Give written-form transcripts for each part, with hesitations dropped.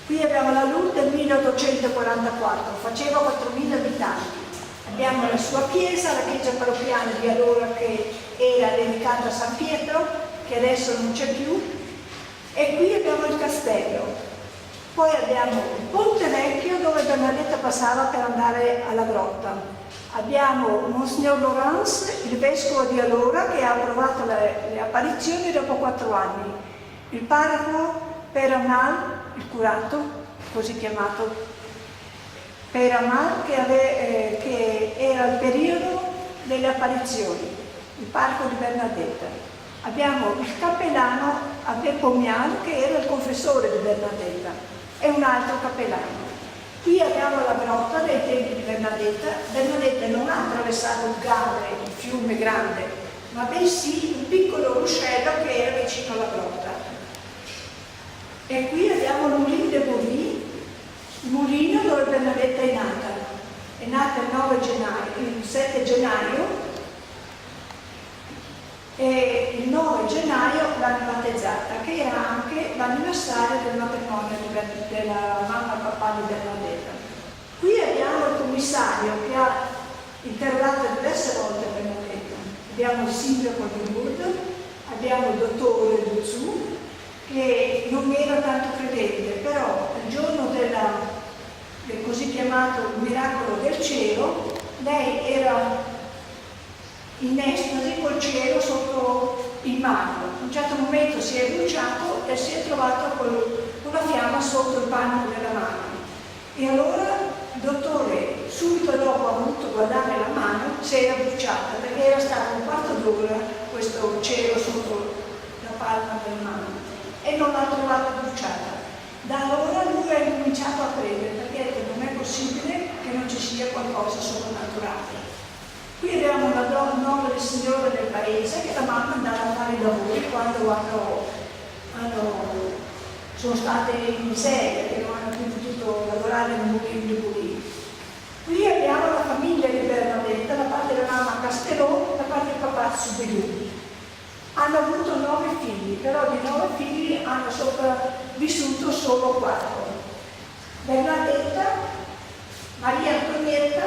Qui abbiamo la Lourdes del 1844, faceva 4.000 abitanti. Abbiamo la sua chiesa, la chiesa parrocchiale di allora che era dedicata a San Pietro, che adesso non c'è più, e qui abbiamo il castello. Poi abbiamo il Ponte Vecchio dove Bernadetta passava per andare alla grotta. Abbiamo Monsignor Laurence, il vescovo di allora, che ha approvato le apparizioni dopo 4 anni. Il parroco Père Amal, il curato, così chiamato Père Amal, che era il periodo delle apparizioni, il parroco di Bernadetta. Abbiamo il cappellano Abbé Pomian, che era il confessore di Bernadetta, e un altro cappellano. Qui abbiamo la grotta dei tempi di Bernadetta. Bernadetta non ha attraversato il Gave, il fiume grande, ma bensì un piccolo ruscello che era vicino alla grotta. E qui abbiamo l'Ulin de Bourry, il mulino dove Bernadetta è nata. È nata il 7 gennaio e il 9 gennaio l'hanno battezzata, che era anche l'anniversario del matrimonio della mamma e papà di Bernadetta. Qui abbiamo il commissario che ha interrogato diverse volte Bernadetta. Abbiamo il sindaco di Lourdes, abbiamo il dottore Duzzù, che non era tanto credente, però il giorno del così chiamato miracolo del cielo, lei era in estasi col cielo sotto il mano. A un certo momento si è bruciato e si è trovato con una fiamma sotto il panno della mano. E allora il dottore subito dopo ha voluto guardare la mano, si era bruciata perché era stato un quarto d'ora questo cielo sotto la palma della mano e non l'ha trovata bruciata. Da allora lui ha cominciato a credere perché non è possibile che non ci sia qualcosa soprannaturale. Qui abbiamo una nobile signora del paese che la mamma andava a fare i lavori quando sono state in miseria, che non hanno più potuto lavorare nel mulino di Bourry. Qui abbiamo la famiglia di Bernadetta, da parte della mamma Castellò, da parte del papà Subelù. Hanno avuto 9 figli, però di 9 figli hanno sopravvissuto solo 4. Bernadetta, Maria Antonietta,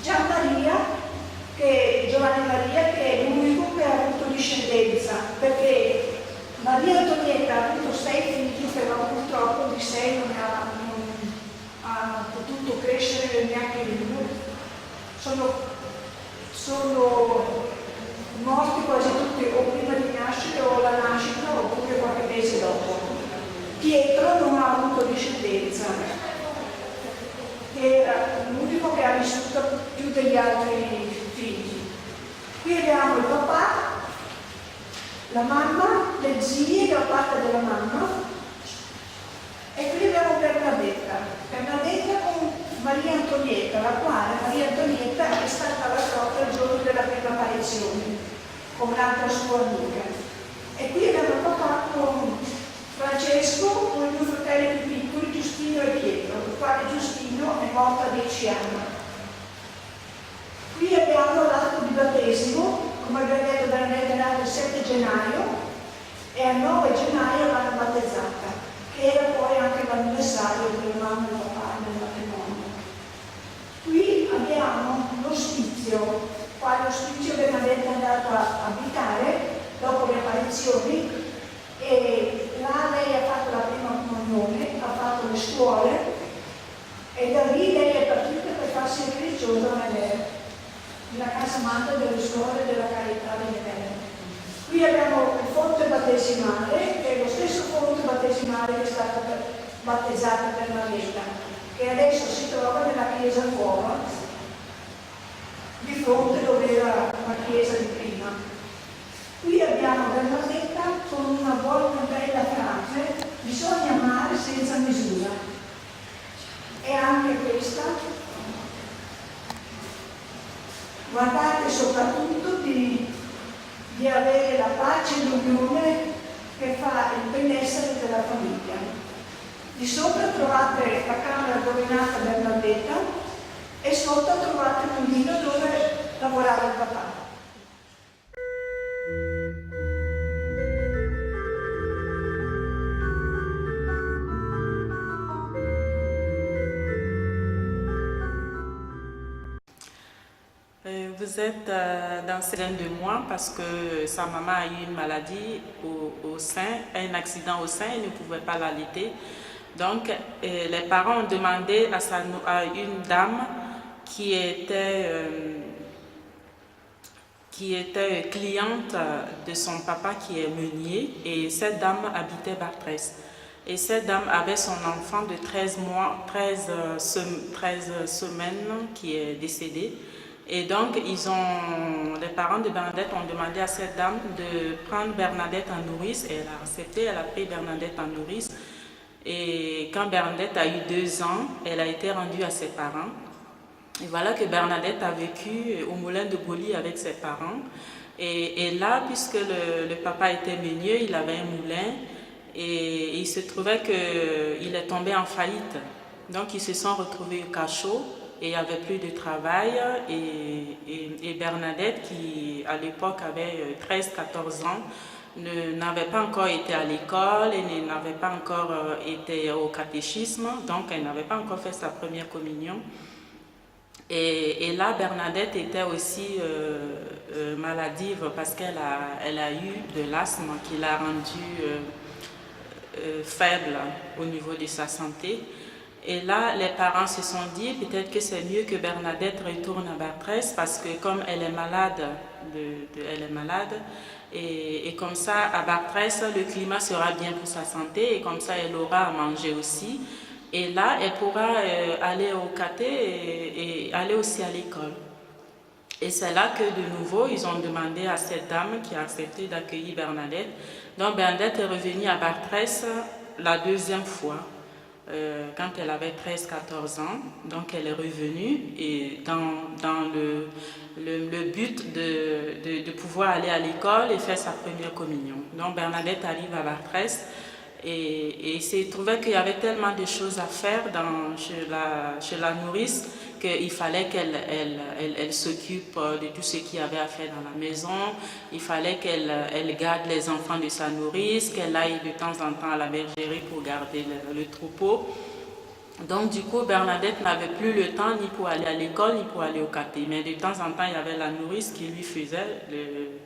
Giovanni Maria, che è l'unico che ha avuto discendenza, perché Maria Antonietta ha avuto 6 figli, però purtroppo di 6 non ha potuto crescere neanche uno. Sono morti quasi tutti o prima di nascere o alla nascita oppure qualche mese dopo. Pietro non ha avuto discendenza, era l'unico che ha vissuto più degli altri figli. Qui abbiamo il papà, la mamma, le zie da parte della mamma e qui abbiamo Bernadetta con Maria Antonietta, la quale Maria Antonietta è stata alla grotta il giorno della prima apparizione con un'altra sua amica. E qui abbiamo il papà con Francesco, con i 2 fratelli più piccoli, Giustino e Pietro, il quale Giustino è morto a 10 anni. Qui abbiamo l'atto di battesimo, come abbiamo detto Bernadetta è nata il 7 gennaio e al 9 gennaio l'hanno battezzata, che era poi anche l'anniversario della mamma e del papà del matrimonio. Qui abbiamo l'ospizio, qua l'ospizio Bernadetta è andato a abitare dopo le apparizioni e là lei ha fatto la prima comunione, ha fatto le scuole e da lì lei è partita per farsi religiosa nella casa madre delle scuole della carità di Nevere. Qui abbiamo il fonte battesimale, che è lo stesso fonte battesimale che è stata battezzata per Bernadetta, che adesso si trova nella chiesa nuova, di fronte dove era la chiesa di prima. Qui abbiamo Bernadetta con una buona bella frase: bisogna amare senza misura. E anche questa, guardate soprattutto di avere la pace e l'unione che fa il benessere della famiglia. Di sopra trovate la camera dove è nata Bernadetta e sotto trovate il mulino dove lavorava il papà. vous êtes dans ces de mois parce que sa maman a eu une maladie au sein, un accident au sein, elle ne pouvait pas l'allaiter. Donc, les parents ont demandé à une dame qui était cliente de son papa qui est meunier, et cette dame habitait Bartrès. Et cette dame avait son enfant de 13 semaines qui est décédé. Et donc, les parents de Bernadette ont demandé à cette dame de prendre Bernadette en nourrice, et elle a accepté, elle a pris Bernadette en nourrice. Et quand Bernadette a eu 2 ans, elle a été rendue à ses parents. Et voilà que Bernadette a vécu au moulin de Boli avec ses parents. Et là, puisque le papa était meunier, il avait un moulin, et il se trouvait qu'il est tombé en faillite. Donc, ils se sont retrouvés au cachot et il n'y avait plus de travail. Et Bernadette, qui à l'époque avait 13-14 ans, n'avait pas encore été à l'école et n'avait pas encore été au catéchisme, donc elle n'avait pas encore fait sa première communion. Et là, Bernadette était aussi maladive parce qu'elle a eu de l'asthme qui l'a rendue faible au niveau de sa santé. Et là, les parents se sont dit peut-être que c'est mieux que Bernadette retourne à Bartrès parce que comme elle est malade, et comme ça, à Bartrès, le climat sera bien pour sa santé et comme ça, elle aura à manger aussi. Et là, elle pourra aller au caté et aller aussi à l'école. Et c'est là que de nouveau, ils ont demandé à cette dame qui a accepté d'accueillir Bernadette. Donc Bernadette est revenue à Bartrès la 2e fois, quand elle avait 13-14 ans. Donc elle est revenue et dans le but de pouvoir aller à l'école et faire sa première communion. Donc Bernadette arrive à Bartrès. Et il s'est trouvé qu'il y avait tellement de choses à faire chez la nourrice qu'il fallait qu'elle s'occupe de tout ce qu'il y avait à faire dans la maison. Il fallait qu'elle garde les enfants de sa nourrice, qu'elle aille de temps en temps à la bergerie pour garder le troupeau. Donc du coup, Bernadette n'avait plus le temps ni pour aller à l'école ni pour aller au caté. Mais de temps en temps, il y avait la nourrice qui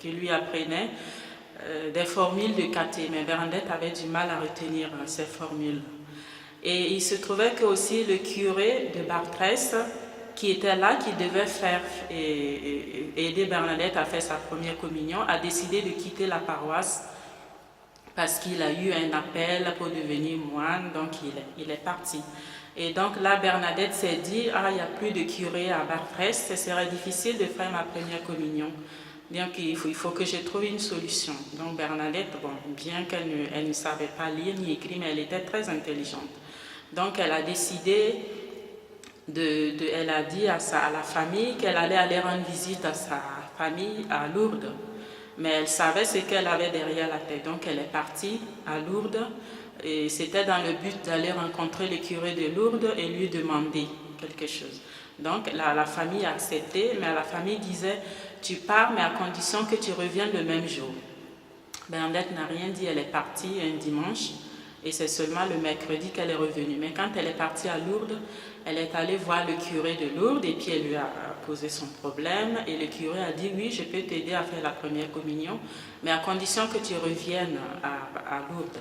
lui apprenait des formules de caté, mais Bernadette avait du mal à retenir ces formules. Et il se trouvait que aussi le curé de Bartrès, qui était là, qui devait aider Bernadette à faire sa première communion, a décidé de quitter la paroisse parce qu'il a eu un appel pour devenir moine, donc il est parti. Et donc là, Bernadette s'est dit, il n'y a plus de curé à Bartrès, ce serait difficile de faire ma première communion. Donc il faut que je trouve une solution. Donc Bernadette, bien qu'elle ne savait pas lire ni écrire, mais elle était très intelligente. Donc elle a décidé, elle a dit à la famille qu'elle allait aller rendre visite à sa famille à Lourdes. Mais elle savait ce qu'elle avait derrière la tête. Donc elle est partie à Lourdes et c'était dans le but d'aller rencontrer le curé de Lourdes et lui demander quelque chose. Donc la famille a accepté, mais la famille disait « Tu pars, mais à condition que tu reviennes le même jour ». Bernadette n'a rien dit, elle est partie un dimanche et c'est seulement le mercredi qu'elle est revenue. Mais quand elle est partie à Lourdes, elle est allée voir le curé de Lourdes et puis elle lui a posé son problème et le curé a dit « Oui, je peux t'aider à faire la première communion, mais à condition que tu reviennes à Lourdes ».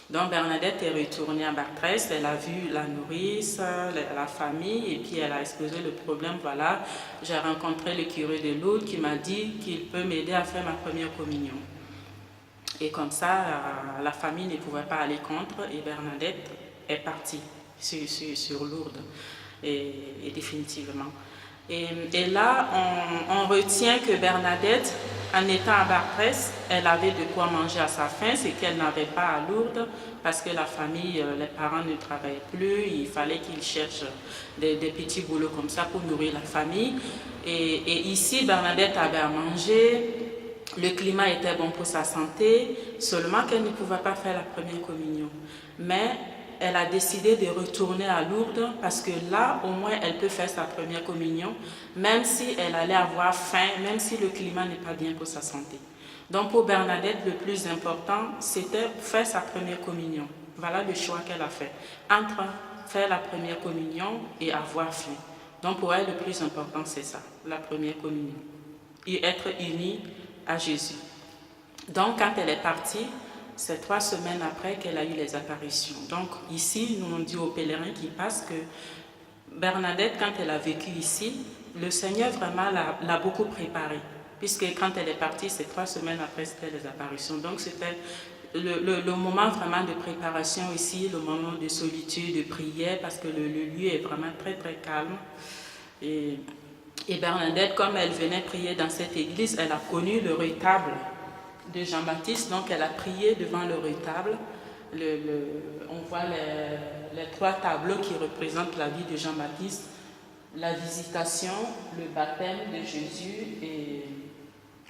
Donc Bernadette est retournée à Bartrès, elle a vu la nourrice, la famille, et puis elle a exposé le problème. Voilà, j'ai rencontré le curé de Lourdes qui m'a dit qu'il peut m'aider à faire ma première communion. Et comme ça, la famille ne pouvait pas aller contre, et Bernadette est partie sur Lourdes, et définitivement. Et là, on retient que Bernadette, en étant à Bartrès, elle avait de quoi manger à sa faim, ce qu'elle n'avait pas à Lourdes, parce que la famille, les parents ne travaillaient plus, il fallait qu'ils cherchent des petits boulots comme ça pour nourrir la famille. Et ici, Bernadette avait à manger, le climat était bon pour sa santé, seulement qu'elle ne pouvait pas faire la première communion. Mais elle a décidé de retourner à Lourdes parce que là, au moins, elle peut faire sa première communion, même si elle allait avoir faim, même si le climat n'est pas bien pour sa santé. Donc pour Bernadette, le plus important, c'était faire sa première communion. Voilà le choix qu'elle a fait, entre faire la première communion et avoir faim. Donc pour elle, le plus important, c'est ça, la première communion. Et être unie à Jésus. Donc quand elle est partie, c'est 3 semaines après qu'elle a eu les apparitions. Donc ici, nous on dit aux pèlerins qui passent que Bernadette, quand elle a vécu ici, le Seigneur vraiment l'a beaucoup préparée. Puisque quand elle est partie, c'est 3 semaines après, c'était les apparitions. Donc c'était le moment vraiment de préparation ici, le moment de solitude, de prière, parce que le lieu est vraiment très très calme. Et Bernadette, comme elle venait prier dans cette église, elle a connu le retable de Jean-Baptiste, donc elle a prié devant le retable. On voit les 3 tableaux qui représentent la vie de Jean-Baptiste, la visitation, le baptême de Jésus et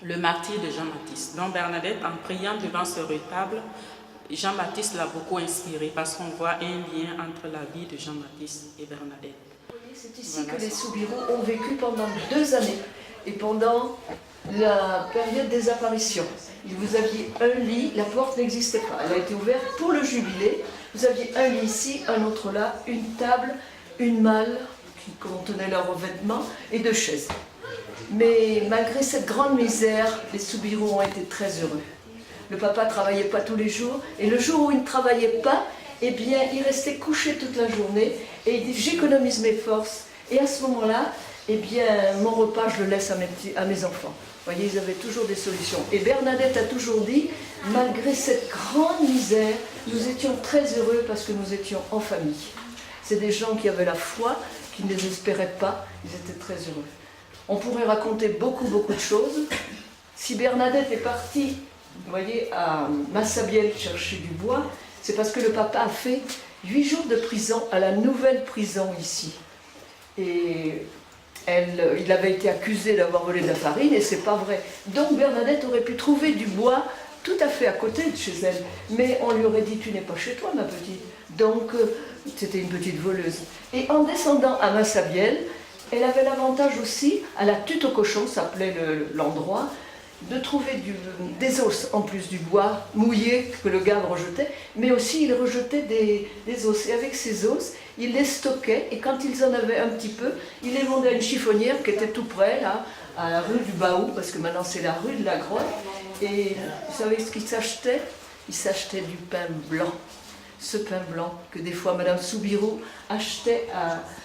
le martyre de Jean-Baptiste. Donc Bernadette, en priant devant ce retable, Jean-Baptiste l'a beaucoup inspiré parce qu'on voit un lien entre la vie de Jean-Baptiste et Bernadette. C'est ici que les Soubirous ont vécu pendant 2 années et pendant la période des apparitions. Vous aviez un lit, la porte n'existait pas, elle a été ouverte pour le jubilé. Vous aviez un lit ici, un autre là, une table, une malle qui contenait leurs vêtements et 2 chaises. Mais malgré cette grande misère, les Soubirous ont été très heureux. Le papa ne travaillait pas tous les jours et le jour où il ne travaillait pas, eh bien, il restait couché toute la journée et il dit j'économise mes forces et à ce moment-là, eh bien, mon repas, je le laisse à mes enfants. Vous voyez, ils avaient toujours des solutions. Et Bernadette a toujours dit, malgré cette grande misère, nous étions très heureux parce que nous étions en famille. C'est des gens qui avaient la foi, qui ne désespéraient pas, ils étaient très heureux. On pourrait raconter beaucoup de choses. Si Bernadette est partie, vous voyez, à Massabielle chercher du bois, c'est parce que le papa a fait 8 jours de prison à la nouvelle prison ici. Et il avait été accusé d'avoir volé de la farine et c'est pas vrai. Donc Bernadette aurait pu trouver du bois tout à fait à côté de chez elle. Mais on lui aurait dit tu n'es pas chez toi ma petite. Donc c'était une petite voleuse. Et en descendant à Massabielle, elle avait l'avantage aussi, à la Tutte au cochon, s'appelait l'endroit, de trouver des os en plus du bois mouillé que le gars rejetait, mais aussi il rejetait des os. Et avec ces os, il les stockait et quand ils en avaient un petit peu, il les vendait à une chiffonnière qui était tout près, là, à la rue du Baou, parce que maintenant c'est la rue de la Grotte. Et vous savez ce qu'il s'achetait? Il s'achetait du pain blanc. Ce pain blanc que des fois Madame Soubirous achetait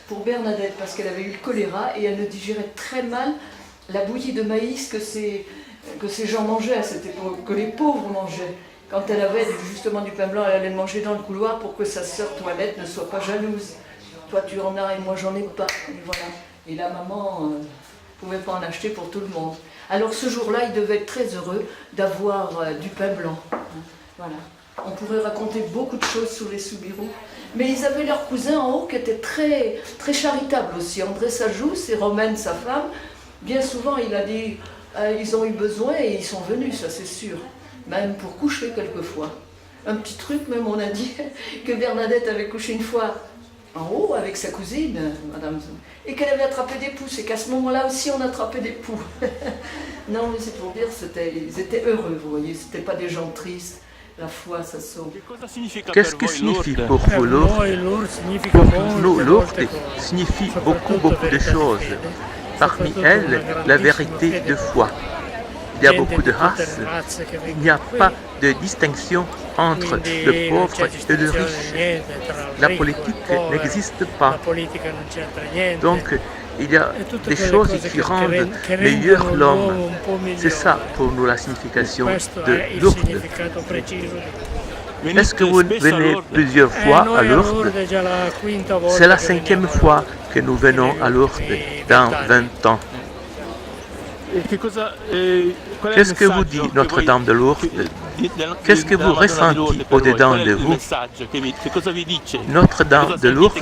pour Bernadette parce qu'elle avait eu le choléra et elle ne digérait très mal la bouillie de maïs que ces gens mangeaient à cette époque, que les pauvres mangeaient. Quand elle avait justement du pain blanc, elle allait le manger dans le couloir pour que sa sœur Toilette ne soit pas jalouse. Toi tu en as et moi j'en ai pas. Et voilà. Et la maman ne pouvait pas en acheter pour tout le monde. Alors ce jour-là, il devait être très heureux d'avoir du pain blanc. Voilà. On pourrait raconter beaucoup de choses sur les Soubirous. Mais ils avaient leur cousin en haut qui était très, très charitable aussi. André Sajou, c'est Romaine, sa femme. Bien souvent, il a dit, ils ont eu besoin et ils sont venus, ça c'est sûr. Même pour coucher quelquefois. Un petit truc, même on a dit que Bernadette avait couché une fois en haut avec sa cousine, Madame, et qu'elle avait attrapé des poux. Et qu'à ce moment-là aussi, on attrapait des poux. Non, mais c'est pour dire, ils étaient heureux, vous voyez. C'était pas des gens tristes. La foi, ça sauve. Qu'est-ce que signifie pour vous Lourdes? Pour nous, Lourdes signifie beaucoup de choses. Parmi elles, la vérité de foi. Il y a beaucoup de races. Il n'y a pas de distinction entre le pauvre et le riche. La politique n'existe pas. Donc, il y a des choses qui rendent meilleur l'homme. C'est ça pour nous la signification de Lourdes. Est-ce que vous venez plusieurs fois à Lourdes? C'est la 5e fois que nous venons à Lourdes dans 20 ans. Qu'est-ce que vous dit Notre-Dame de Lourdes? Qu'est-ce que vous ressentez au-dedans de vous? Notre-Dame de Lourdes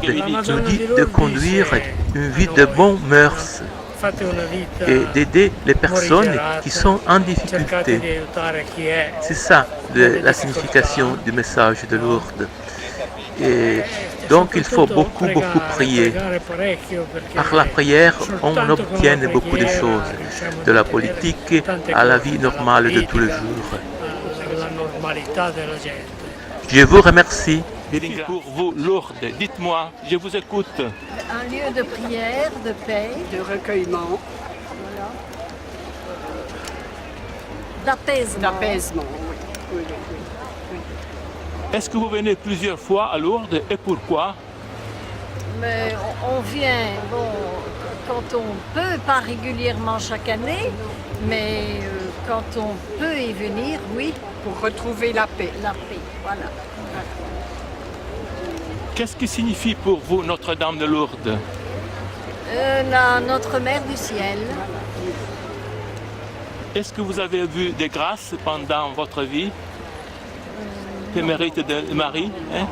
nous dit de conduire une vie de bonnes mœurs et d'aider les personnes qui sont en difficulté. C'est ça la signification du message de Lourdes. Et donc il faut beaucoup prier. Par la prière, on obtient beaucoup de choses, de la politique à la vie normale de tous les jours. Je vous remercie Pour vous, Lourdes, dites-moi, je vous écoute. Un lieu de prière, de paix, de recueillement, voilà. D'apaisement. d'apaisement. Oui. Est-ce que vous venez plusieurs fois à Lourdes et pourquoi? Mais on vient, bon, quand on peut, pas régulièrement chaque année, mais quand on peut y venir, oui, Pour retrouver la paix. la paix, voilà. Qu'est-ce qui signifie pour vous Notre-Dame de Lourdes? Notre Mère du Ciel, Est-ce que vous avez vu des grâces pendant votre vie que mérite de Marie, hein?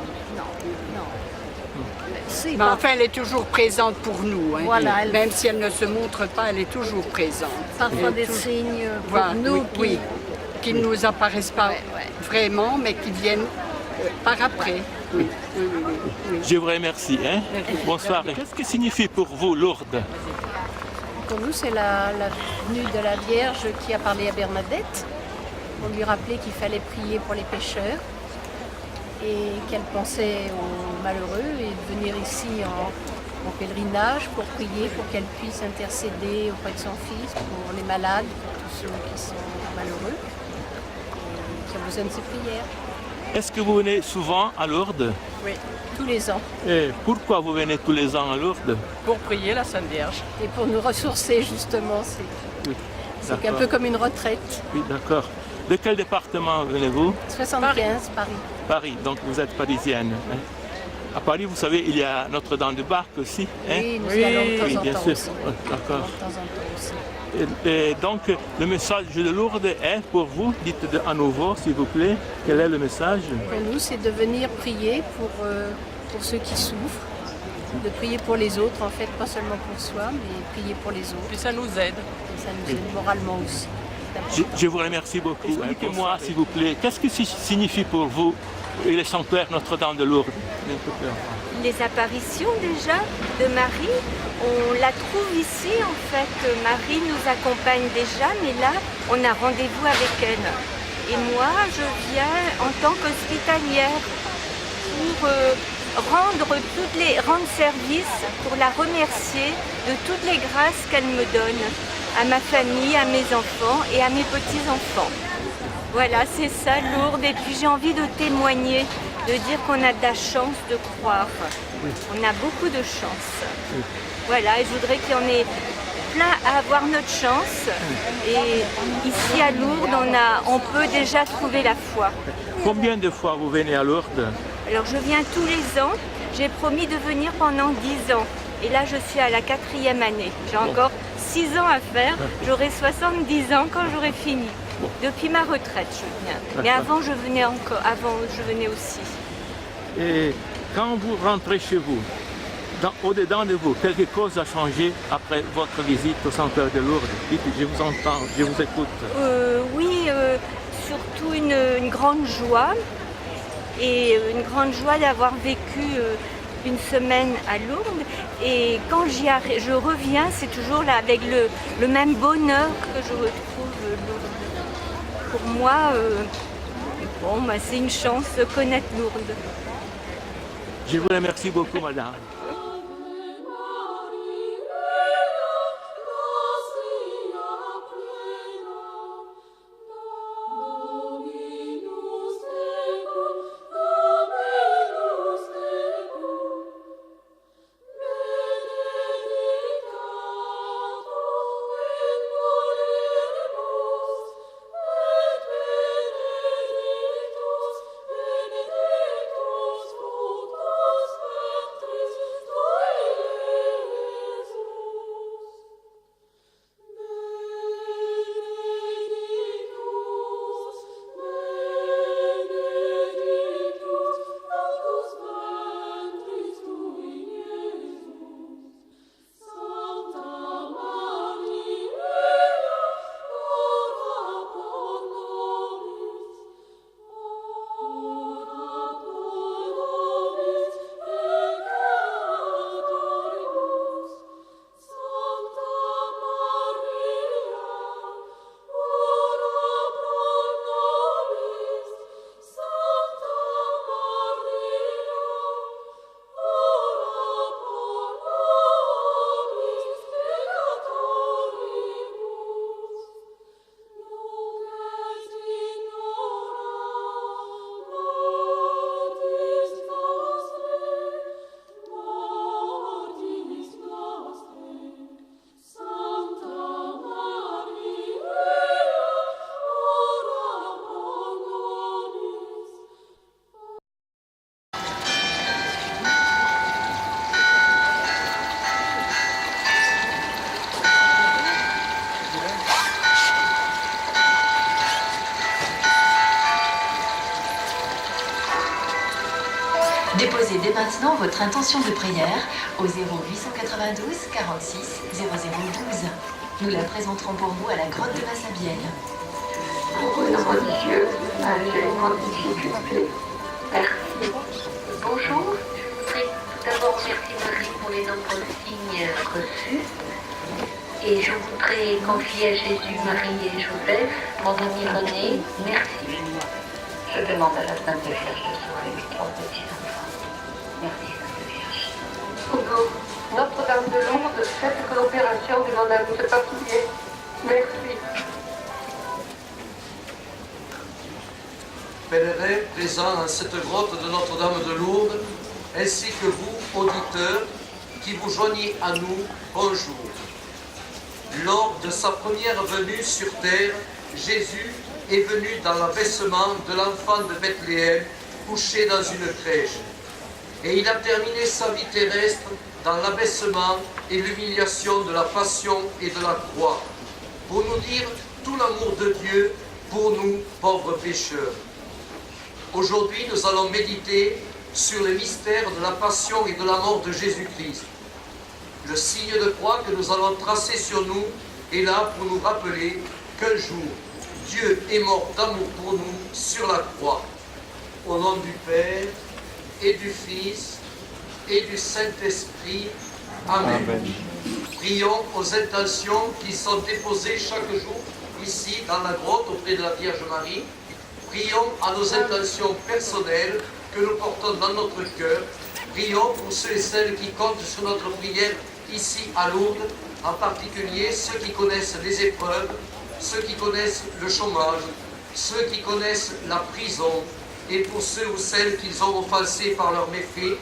si, Mais enfin, elle est toujours présente pour nous. Hein. Voilà, elle- Même si elle ne se montre pas, elle est toujours présente. parfois Elle est des toujours- signes pour Voilà, nous oui, qui ne nous apparaissent pas Ouais. vraiment, mais qui viennent par après. Oui. Je vous remercie. Hein? Bonsoir. Qu'est-ce que signifie pour vous Lourdes? Pour nous, c'est la venue de la Vierge qui a parlé à Bernadette pour lui rappeler qu'il fallait prier pour les pécheurs et qu'elle pensait aux malheureux et de venir ici en pèlerinage pour prier, pour qu'elle puisse intercéder auprès de son Fils, pour les malades, pour tous ceux qui sont malheureux et qui ont besoin de ses prières. Est-ce que vous venez souvent à Lourdes? Oui, tous les ans. Et pourquoi vous venez tous les ans à Lourdes? Pour prier la Sainte Vierge. Et pour nous ressourcer justement, Oui, c'est un d'accord. peu comme une retraite. Oui, d'accord. De quel département venez-vous? 75 Paris. Paris, donc vous êtes parisienne. Hein? À Paris, vous savez, il y a Notre-Dame de Barque aussi. Hein? Oui, nous y allons de temps Oui, en bien temps sûr. aussi. Oui, d'accord. De temps en temps aussi. Et donc, le message de Lourdes est pour vous, dites à nouveau, s'il vous plaît, quel est le message? Pour nous, c'est de venir prier pour ceux qui souffrent, de prier pour les autres, en fait, pas seulement pour soi, mais prier pour les autres. Puis ça nous aide. Et ça nous aide moralement aussi. Je vous remercie beaucoup. Expliquez-moi, s'il vous plaît, qu'est-ce que signifie pour vous le sanctuaire Notre-Dame de Lourdes? Les apparitions déjà de Marie, on la trouve ici en fait. Marie nous accompagne déjà, mais là on a rendez-vous avec elle. Et moi je viens en tant qu'hospitalière pour rendre service, pour la remercier de toutes les grâces qu'elle me donne à ma famille, à mes enfants et à mes petits-enfants. Voilà, c'est ça Lourdes. Et puis j'ai envie de témoigner, de dire qu'on a de la chance de croire. On a beaucoup de chance. Voilà, et je voudrais qu'il y en ait plein à avoir notre chance. Et ici à Lourdes, on peut déjà trouver la foi. Combien de fois vous venez à Lourdes? Alors je viens tous les ans. J'ai promis de venir pendant 10 ans. Et là, je suis à la 4e année. J'ai encore 6 ans à faire. J'aurai 70 ans quand j'aurai fini. Depuis ma retraite, je viens. Mais avant, je venais aussi. Et quand vous rentrez chez vous, au-dedans de vous, quelque chose a changé après votre visite au sanctuaire de Lourdes? Dites, je vous entends, je vous écoute. Oui, surtout une grande joie. Et une grande joie d'avoir vécu une semaine à Lourdes. Et quand je reviens, c'est toujours là avec le même bonheur que je retrouve Lourdes. Pour moi, c'est une chance de connaître Lourdes. Je vous remercie beaucoup, madame. Déposez dès maintenant votre intention de prière au 0892 46 0012. Nous la présenterons pour vous à la grotte de Massabielle. Pour une religieuse âgée en difficulté. Merci. Bonjour. Je voudrais tout d'abord remercier Marie pour les nombreux signes reçus. Et je voudrais confier à Jésus, Marie et Joseph, mon ami René. Merci. Je demande à la Sainte Vierge de sauver mes 3 petits-enfants. Merci, Sainte Vierge. Bonjour. Notre-Dame de Lourdes, faites que l'opération de mon ami se passe bien. Merci. Pèlerins présents en cette grotte de Notre-Dame de Lourdes, ainsi que vous, auditeurs, qui vous joignez à nous, bonjour. Lors de sa première venue sur terre, Jésus est venu dans l'abaissement de l'enfant de Bethléem, couché dans une crèche. Et il a terminé sa vie terrestre dans l'abaissement et l'humiliation de la passion et de la croix, pour nous dire tout l'amour de Dieu pour nous, pauvres pécheurs. Aujourd'hui, nous allons méditer sur les mystères de la passion et de la mort de Jésus-Christ. Le signe de croix que nous allons tracer sur nous est là pour nous rappeler qu'un jour, Dieu est mort d'amour pour nous sur la croix. Au nom du Père et du Fils et du Saint-Esprit. Amen. Amen. Prions aux intentions qui sont déposées chaque jour ici dans la grotte auprès de la Vierge Marie. Prions à nos intentions personnelles que nous portons dans notre cœur. Prions pour ceux et celles qui comptent sur notre prière ici à Lourdes, en particulier ceux qui connaissent les épreuves, ceux qui connaissent le chômage, ceux qui connaissent la prison, et pour ceux ou celles qu'ils ont offensés par leurs méfaits.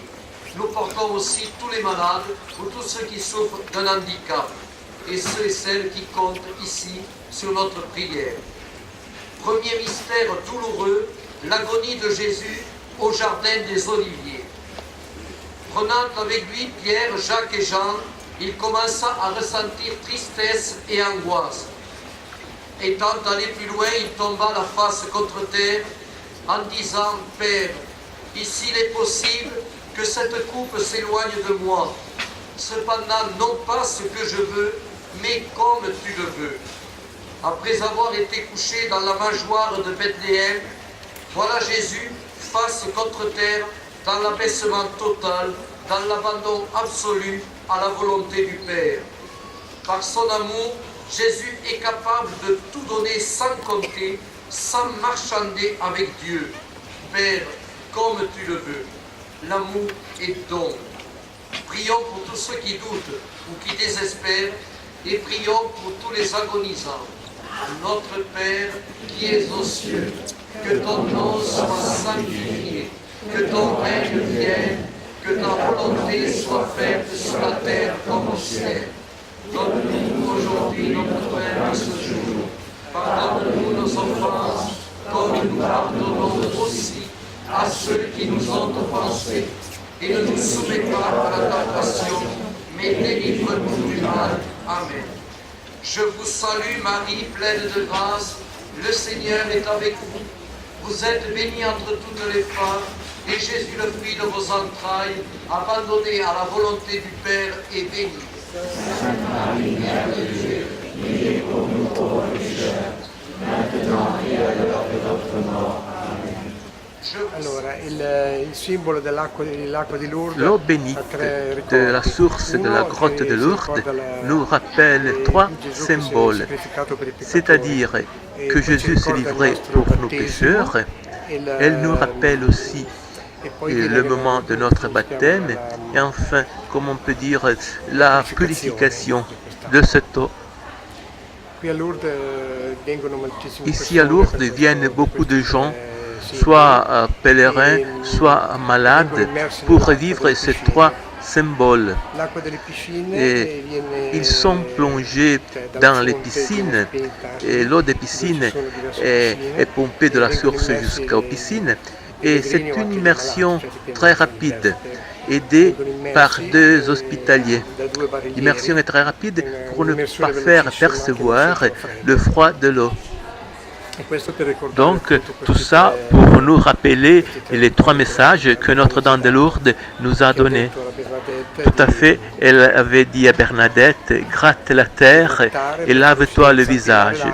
Nous portons aussi tous les malades ou tous ceux qui souffrent d'un handicap, et ceux et celles qui comptent ici sur notre prière. Premier mystère douloureux, l'agonie de Jésus au jardin des Oliviers. Prenant avec lui Pierre, Jacques et Jean, il commença à ressentir tristesse et angoisse. Étant allé plus loin, il tomba la face contre terre en disant « Père, ici il est possible que cette coupe s'éloigne de moi. Cependant, non pas ce que je veux, mais comme tu le veux. » Après avoir été couché dans la mangeoire de Bethléem, voilà Jésus, face contre terre, dans l'abaissement total, dans l'abandon absolu à la volonté du Père. Par son amour, Jésus est capable de tout donner sans compter, sans marchander avec Dieu. Père, comme tu le veux. L'amour est don. Prions pour tous ceux qui doutent ou qui désespèrent, et prions pour tous les agonisants. Notre Père qui es aux cieux, que ton nom soit sanctifié, que ton règne vienne, que ta volonté soit faite sur la terre comme au ciel. Donne-nous aujourd'hui notre pain de ce jour. Pardonne-nous nos offenses, comme nous pardonnons aussi à ceux qui nous ont offensés. Et ne nous soumets pas à la tentation, mais délivre-nous du mal. Amen. Je vous salue Marie, pleine de grâce, le Seigneur est avec vous. Vous êtes bénie entre toutes les femmes, et Jésus, le fruit de vos entrailles, abandonné à la volonté du Père, est béni. Sainte Marie, Mère de Dieu, priez pour nous pauvres pécheurs, maintenant et à l'heure de notre mort. L'eau bénite de la source de la grotte de Lourdes nous rappelle 3 symboles, c'est-à-dire que Jésus s'est livré pour nos pécheurs. Elle nous rappelle aussi le moment de notre baptême et enfin, comme on peut dire, la purification de cette eau. Ici à Lourdes viennent beaucoup de gens, soit pèlerins, soit malades, pour vivre ces 3 symboles. Et ils sont plongés dans les piscines, et l'eau des piscines est pompée de la source jusqu'aux piscines. Et c'est une immersion très rapide, aidée par 2 hospitaliers. L'immersion est très rapide pour ne pas faire percevoir le froid de l'eau. Donc, tout ça pour nous rappeler les 3 messages que Notre-Dame de Lourdes nous a donnés. Tout à fait, elle avait dit à Bernadette, gratte la terre et lave-toi le visage.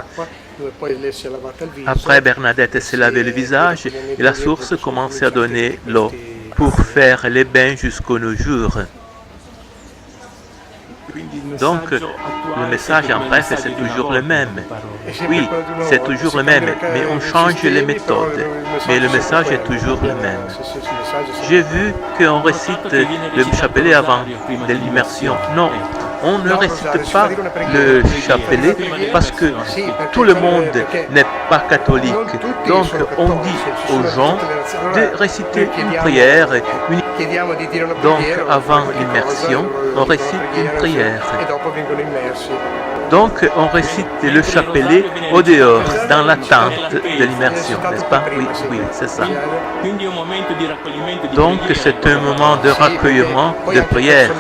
Après, Bernadette s'est lavé le visage et la source commençait à donner l'eau pour faire les bains jusqu'au nos jours. Donc, le message en bref, c'est toujours le même. Oui, c'est toujours le même, mais on change les méthodes. Mais le message est toujours le même. J'ai vu qu'on récite le chapelet avant de l'immersion. Non, on ne récite pas le chapelet parce que tout le monde n'est pas catholique. Donc, on dit aux gens de réciter une prière. Donc, avant l'immersion, on récite une prière. Donc, on récite le chapelet au dehors, dans l'attente de l'immersion, n'est-ce pas? Oui, oui, c'est ça. Donc, c'est un moment de recueillement, de prière.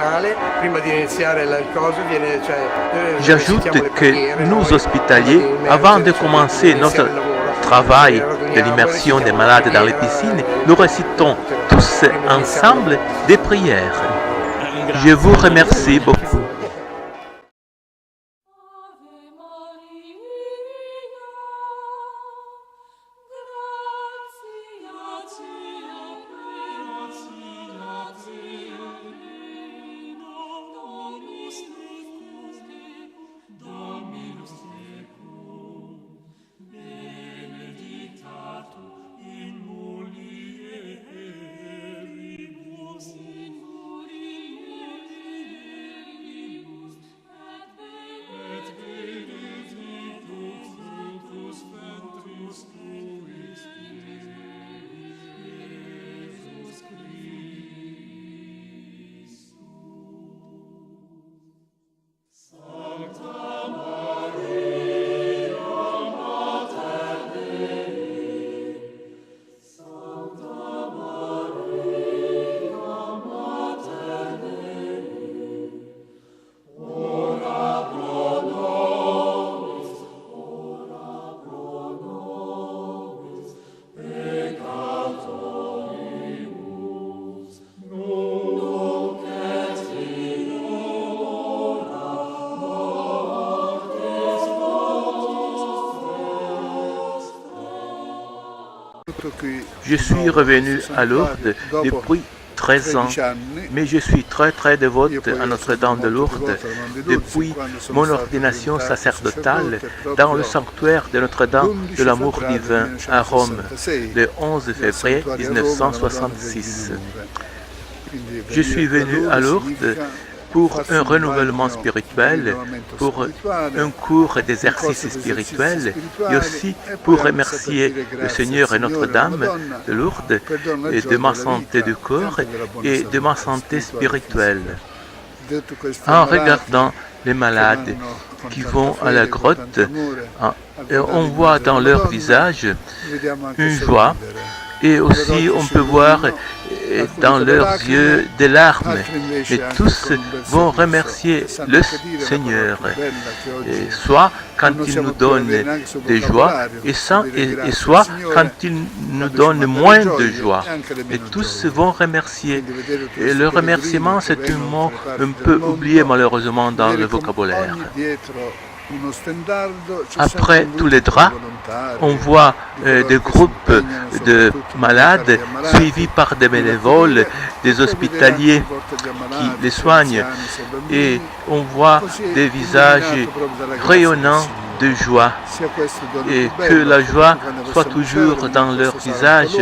J'ajoute que nous, hospitaliers, avant de commencer notre travail de l'immersion des malades dans les piscines, nous récitons tous ensemble des prières. Je vous remercie beaucoup. Je suis revenu à Lourdes depuis 13 ans, mais je suis très dévote à Notre-Dame de Lourdes depuis mon ordination sacerdotale dans le sanctuaire de Notre-Dame de l'Amour divin à Rome, le 11 février 1966. Je suis venu à Lourdes pour un renouvellement spirituel, pour un cours d'exercice spirituel et aussi pour remercier le Seigneur et Notre-Dame de Lourdes de ma santé du corps et de ma santé spirituelle. En regardant les malades qui vont à la grotte, on voit dans leur visage une joie et aussi on peut voir dans leurs yeux des larmes. Et tous vont remercier le Seigneur, et soit quand il nous donne des joies, et soit quand il nous donne moins de joie. Et tous vont remercier. Et le remerciement, c'est un mot un peu oublié malheureusement dans le vocabulaire. Après tous les draps, on voit des groupes de malades suivis par des bénévoles, des hospitaliers qui les soignent, et on voit des visages rayonnants de joie, et que la joie soit toujours dans leur visage,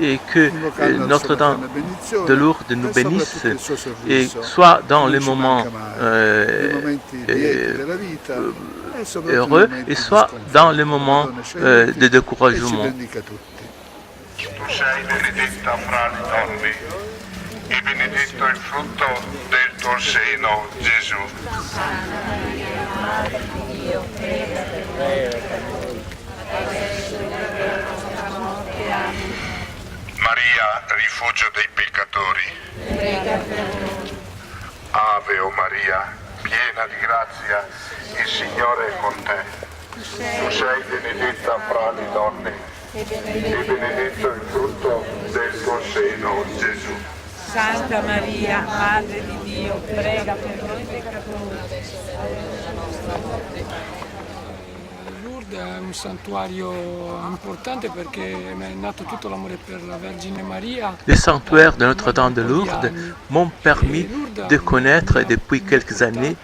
et que Notre-Dame de Lourdes nous bénisse, et soit dans les moments heureux, et soit dans les moments de découragement. Tu sei benedetta fra le donne, e benedetto il frutto del tuo seno, Gesù. Maria, rifugio dei peccatori. Ave o Maria, piena di grazia, il Signore è con te. Tu sei benedetta fra le donne e benedetto il frutto del tuo seno, Gesù. Santa Maria, Madre di Dio, prega per noi peccatori. Lourdes è un santuario importante perché è nato tutto l'amore per la Vergine Maria. Les sanctuaires de Notre-Dame de Lourdes m'ont permis de connaître depuis quelques années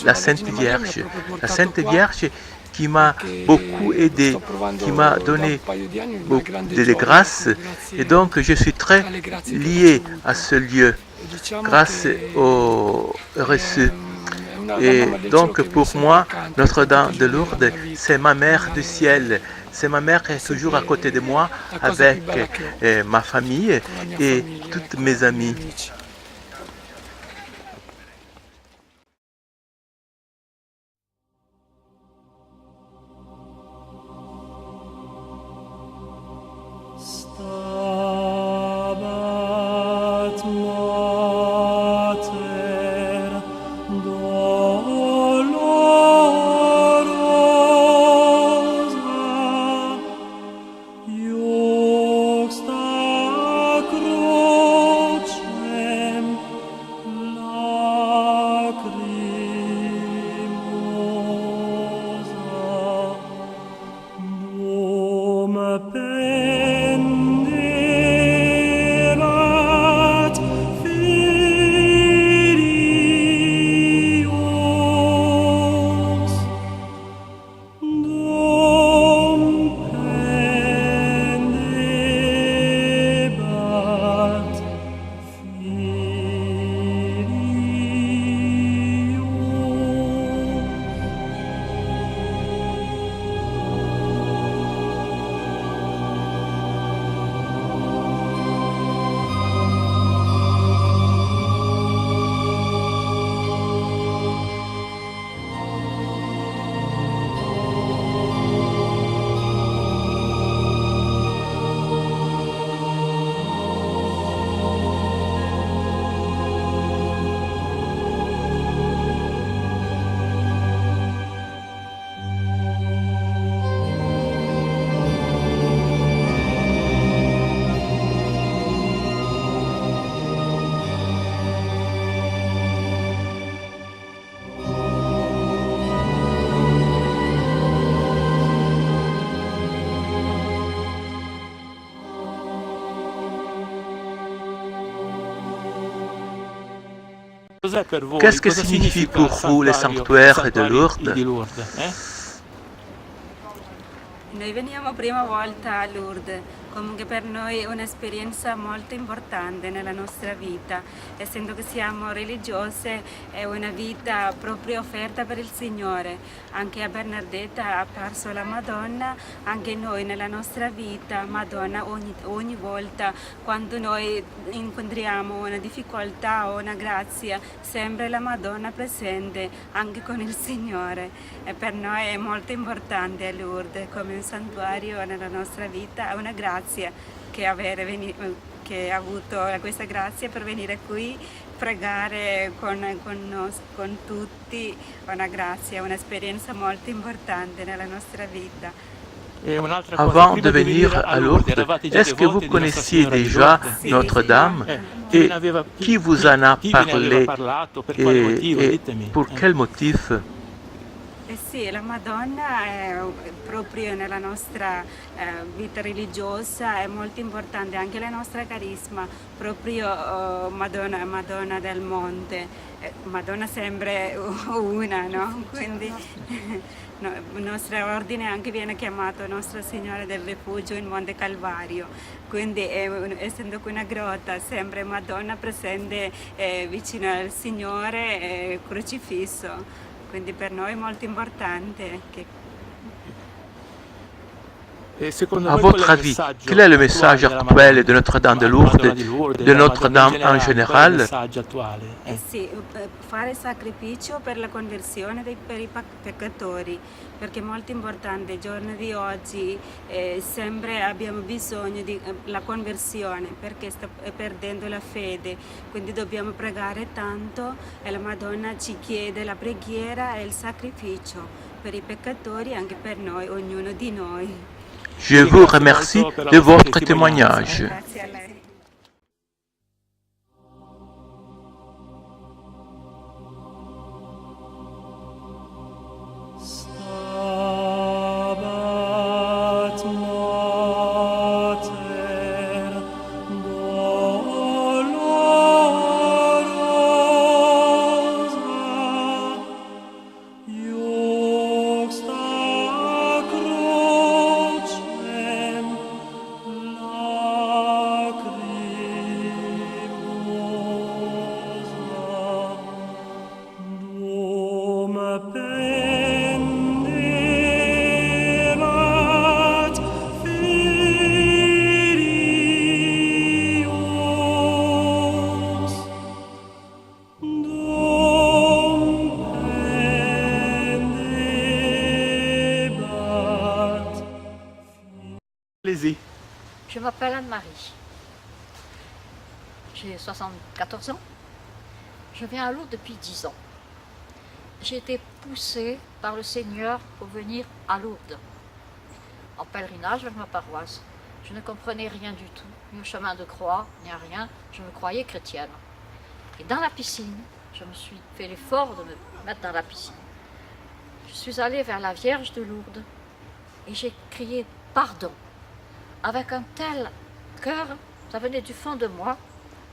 la Sainte Vierge. La Sainte Vierge qui m'a beaucoup aidé, qui m'a donné beaucoup de grâces, et donc je suis très lié à ce lieu grâce au reçu. Et donc pour moi, Notre-Dame de Lourdes, c'est ma mère du ciel. C'est ma mère qui est toujours à côté de moi avec ma famille et toutes mes amies. Qu'est-ce que signifie pour vous les sanctuaires de Lourdes? Noi veniamo prima volta a Lourdes, comunque per noi è un'esperienza molto importante nella nostra vita, essendo che siamo religiose è una vita proprio offerta per il Signore. Anche a Bernardetta è apparso la Madonna, anche noi nella nostra vita, Madonna ogni volta quando noi incontriamo una difficoltà o una grazia, sempre la Madonna presente anche con il Signore. E per noi è molto importante Lourdes come un santuario nella nostra vita, è una grazia che ha avuto questa grazia per venire qui, pregare con tutti, una grazia, un'esperienza molto importante nella nostra vita. Avant de venir à Lourdes, est-ce que vous connaissiez déjà Notre-Dame et qui vous en a parlé et pour quel motif? Sì, la Madonna è proprio nella nostra vita religiosa è molto importante, anche la nostra carisma, proprio Madonna del Monte, Madonna sempre una, no? Quindi il nostro ordine anche viene chiamato Nostra Signora del Rifugio in Monte Calvario, quindi essendo qui una grotta, sempre Madonna presente vicino al Signore crocifisso. Quindi per noi è molto importante. À votre avis, quel est le message actuel de Notre-Dame de Lourdes, de Notre-Dame en général? Sì, fare sacrificio per la conversione per i peccatori, perché è molto importante, ai giorni di oggi sempre abbiamo bisogno della conversione, perché sta perdendo la fede, quindi dobbiamo pregare tanto e la Madonna ci chiede la preghiera e il sacrificio per i peccatori e anche per noi, ognuno di noi. Je vous remercie de votre témoignage. Grazie a lei. Je m'appelle Anne-Marie. J'ai 74 ans. Je viens à Lourdes depuis 10 ans. J'ai été poussée par le Seigneur pour venir à Lourdes, en pèlerinage avec ma paroisse. Je ne comprenais rien du tout, ni au chemin de croix, ni à rien. Je me croyais chrétienne. Et dans la piscine, je me suis fait l'effort de me mettre dans la piscine. Je suis allée vers la Vierge de Lourdes et j'ai crié pardon. Avec un tel cœur, ça venait du fond de moi,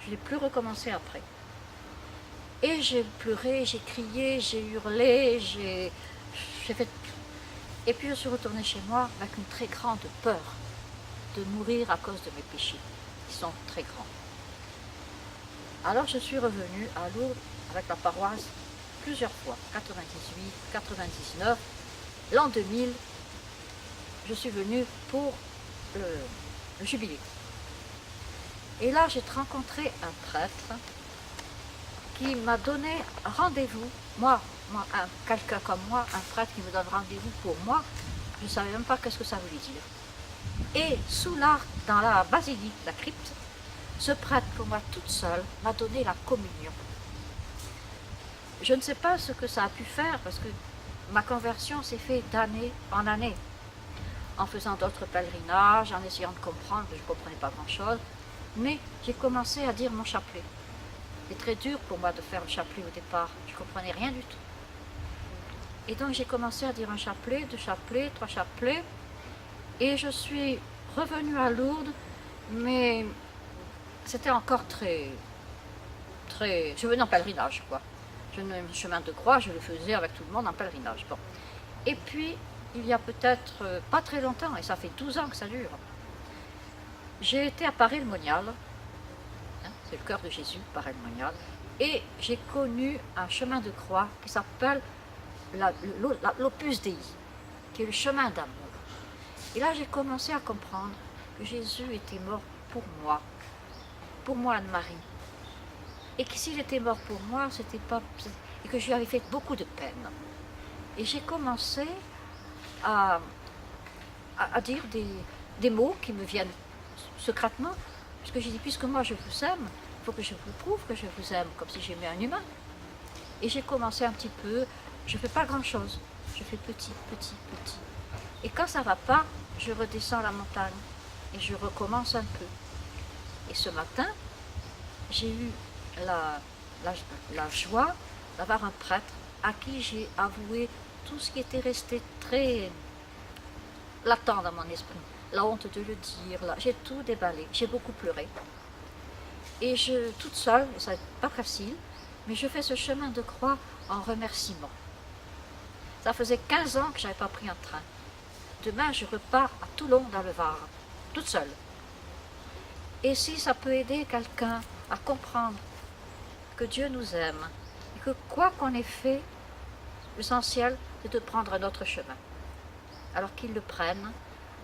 je n'ai plus recommencé après. Et j'ai pleuré, j'ai crié, j'ai hurlé, j'ai fait... Et puis je suis retournée chez moi avec une très grande peur de mourir à cause de mes péchés, qui sont très grands. Alors je suis revenue à Lourdes avec la paroisse plusieurs fois, 98, 99, l'an 2000, je suis venue pour le jubilé. Et là, j'ai rencontré un prêtre qui m'a donné rendez-vous. Moi, quelqu'un comme moi, un prêtre qui me donne rendez-vous pour moi, je ne savais même pas qu'est-ce que ça voulait dire. Et sous l'arc, dans la basilique, la crypte, ce prêtre, pour moi toute seule, m'a donné la communion. Je ne sais pas ce que ça a pu faire, parce que ma conversion s'est faite d'année en année, en faisant d'autres pèlerinages, en essayant de comprendre, je ne comprenais pas grand-chose, mais j'ai commencé à dire mon chapelet. C'est très dur pour moi de faire le chapelet au départ, je ne comprenais rien du tout. Et donc j'ai commencé à dire un chapelet, 2 chapelets, 3 chapelets, et je suis revenue à Lourdes, mais c'était encore très... Je venais en pèlerinage, quoi. Le chemin de croix, je le faisais avec tout le monde en pèlerinage. Bon. Et puis, il y a peut-être pas très longtemps, et ça fait 12 ans que ça dure, j'ai été à Paray-le-Monial, hein, c'est le cœur de Jésus, Paray-le-Monial, et j'ai connu un chemin de croix qui s'appelle l'Opus Dei, qui est le chemin d'amour. Et là, j'ai commencé à comprendre que Jésus était mort pour moi Anne-Marie. Et que s'il était mort pour moi, c'était pas... et que je lui avais fait beaucoup de peine. Et j'ai commencé à dire des mots qui me viennent secrètement, parce que j'ai dit, puisque moi je vous aime, il faut que je vous prouve que je vous aime, comme si j'aimais un humain. Et j'ai commencé un petit peu, je ne fais pas grand-chose, je fais petit. Et quand ça ne va pas, je redescends la montagne, et je recommence un peu. Et ce matin, j'ai eu la joie d'avoir un prêtre à qui j'ai avoué tout ce qui était resté très latent dans mon esprit. La honte de le dire, j'ai tout déballé, j'ai beaucoup pleuré. Et toute seule, ça n'est pas facile, mais je fais ce chemin de croix en remerciement. Ça faisait 15 ans que je n'avais pas pris un train. Demain, je repars à Toulon dans le Var, toute seule. Et si ça peut aider quelqu'un à comprendre que Dieu nous aime, et que quoi qu'on ait fait, l'essentiel, c'est de prendre un autre chemin. Alors qu'ils le prennent,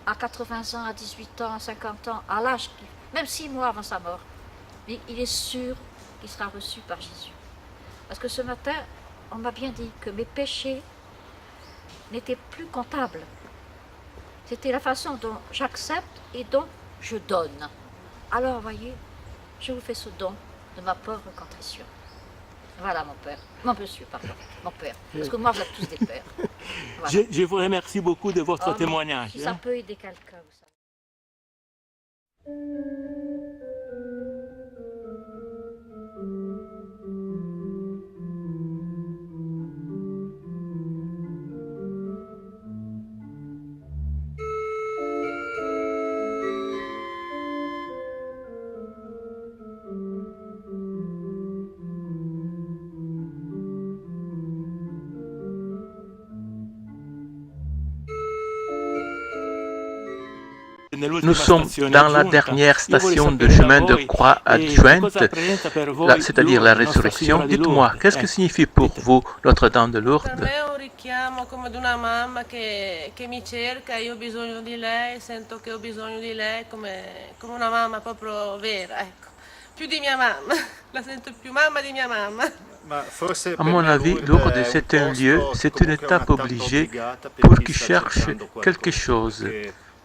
à 80 ans, à 18 ans, à 50 ans, à l'âge, même 6 mois avant sa mort, mais il est sûr qu'il sera reçu par Jésus. Parce que ce matin, on m'a bien dit que mes péchés n'étaient plus comptables. C'était la façon dont j'accepte et dont je donne. Alors, voyez, je vous fais ce don de ma pauvre contrition. Voilà mon père. Mon monsieur, pardon. Mon père. Parce que moi, je l'aime tous des pères. Voilà. Je vous remercie beaucoup de votre témoignage. Si ça peut aider quelqu'un, vous savez. Nous sommes dans la dernière station de chemin de croix adjointe, c'est-à-dire la résurrection. Dites-moi, qu'est-ce que signifie pour vous Notre-Dame de Lourdes? Per me è un richiamo come di una mamma che mi cerca, io ho bisogno di lei, sento che ho bisogno di lei come una mamma proprio vera, ecco. Più di mia mamma, la sento più mamma di mia mamma. À mon avis, Lourdes, c'est un lieu, c'est une étape obligée pour qui cherche quelque chose.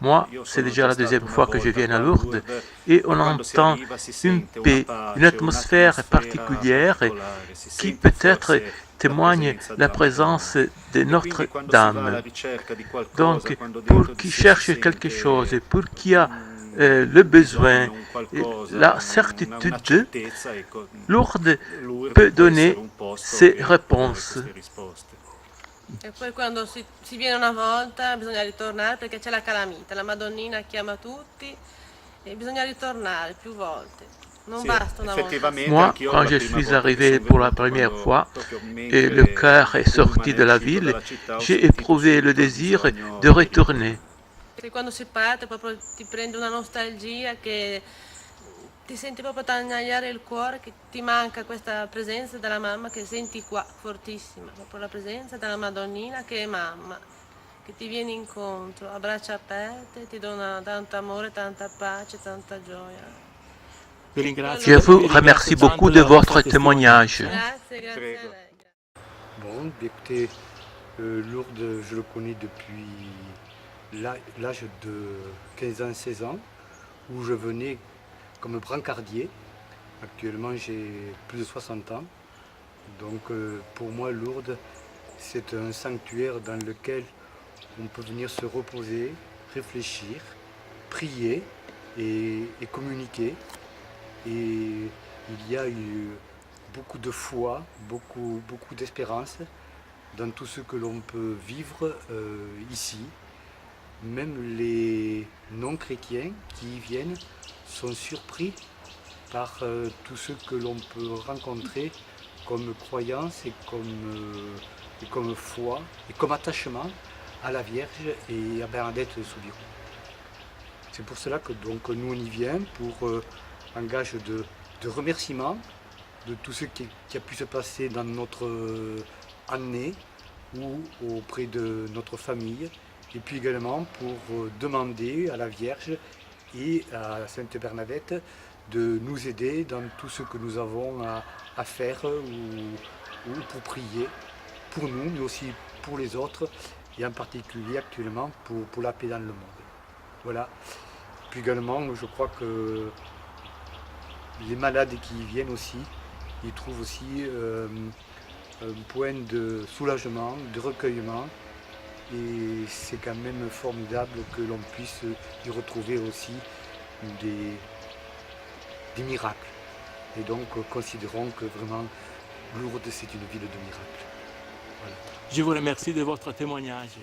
Moi, c'est déjà la deuxième fois que je viens à Lourdes et on entend une paix, une atmosphère particulière qui peut-être témoigne la présence de Notre-Dame. Donc, pour qui cherche quelque chose, pour qui a le besoin, la certitude, Lourdes peut donner ses réponses. E poi quando si viene una volta bisogna ritornare perché c'è la calamita, la Madonnina chiama tutti e bisogna ritornare più volte. Non basta una volta. Moi, quand je suis arrivé pour la première fois et le cœur est sorti de la ville, j'ai éprouvé le désir de retourner. E quando si parte proprio ti prende una nostalgia che ti senti proprio tagliare il cuore, che ti manca questa presenza della mamma che senti qua, fortissima, proprio la presenza della Madonnina che è mamma, che ti viene incontro, a braccia aperte, ti dona tanto amore, tanta pace, tanta gioia. Je vous remercie beaucoup de votre témoignage. Grazie a lei. Bon, écoutez, Lourdes, je le connais depuis l'âge de 15 ans, 16 ans, où je venais comme brancardier. Actuellement, j'ai plus de 60 ans. Donc, pour moi, Lourdes, c'est un sanctuaire dans lequel on peut venir se reposer, réfléchir, prier et communiquer. Et il y a eu beaucoup de foi, beaucoup d'espérance dans tout ce que l'on peut vivre ici. Même les non-chrétiens qui y viennent sont surpris par tout ce que l'on peut rencontrer comme croyance et comme foi et comme attachement à la Vierge et à Bernadette Soubirous. C'est pour cela que donc, nous on y vient pour un gage de remerciement de tout ce qui a pu se passer dans notre année ou auprès de notre famille, et puis également pour demander à la Vierge et à Sainte Bernadette de nous aider dans tout ce que nous avons à faire ou pour prier pour nous, mais aussi pour les autres, et en particulier actuellement pour la paix dans le monde. Voilà. Puis également, je crois que les malades qui y viennent aussi, ils trouvent aussi un point de soulagement, de recueillement. Et c'est quand même formidable que l'on puisse y retrouver aussi des miracles. Et donc considérons que vraiment Lourdes c'est une ville de miracles. Voilà. Je vous remercie de votre témoignage.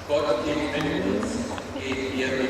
God give enemies in Yemen.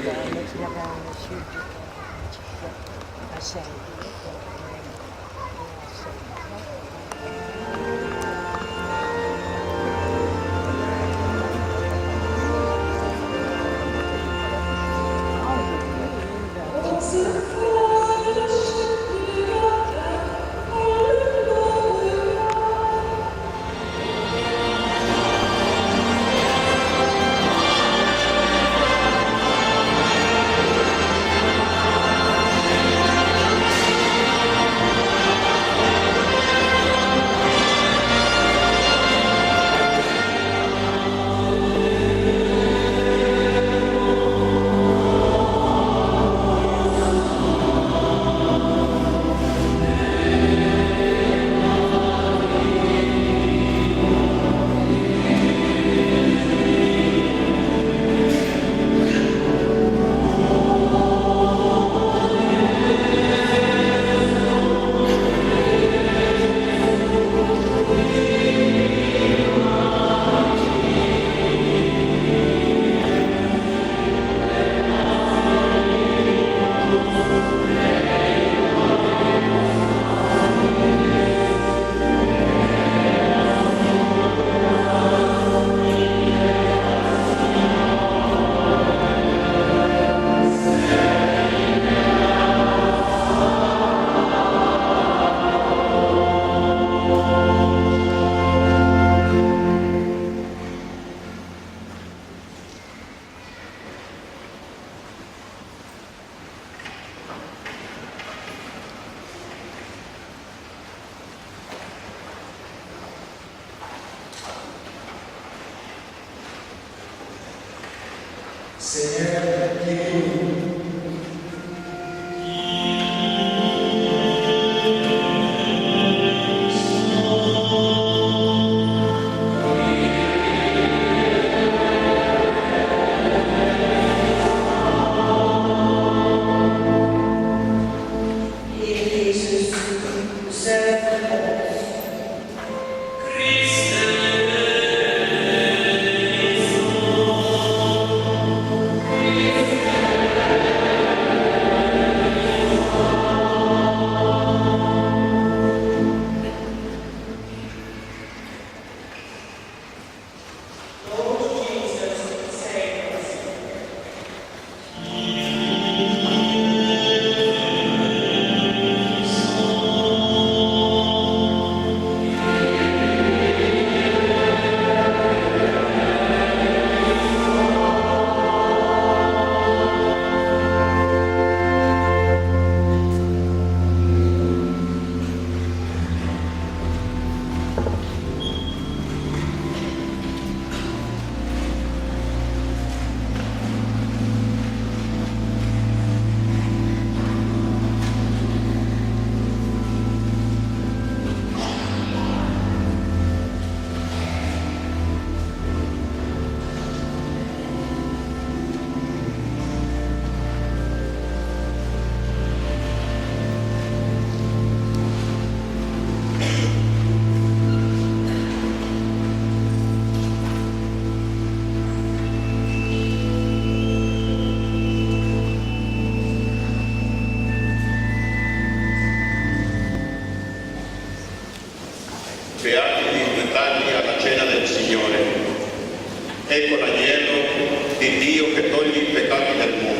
Seigneur, guéris-nous. Beati gli invitati alla cena del Signore. Ecco l'agnello di Dio che toglie i peccati del mondo.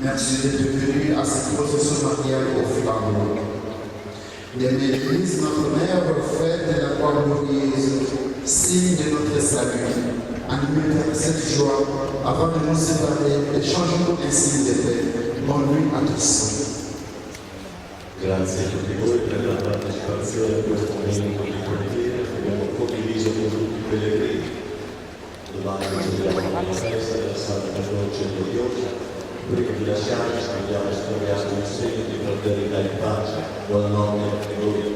Merci d'être venu à cette procession mariale au flambeau. Les Église, notre mère, fête de la croix glorieuse, signe de notre salut. Animés par cette joie, avant de nous séparer, échangeons ainsi de paix. Bonne nuit à tous. Grazie a tutti voi per la partecipazione a questo momento di preghiera che abbiamo condiviso con tutti i pellegrini. Domani celebriamo la festa della Santa Croce Gloriosa. Prima di lasciarci, vogliamo scambiare un segno di fraternità in pace. Buonanotte a voi.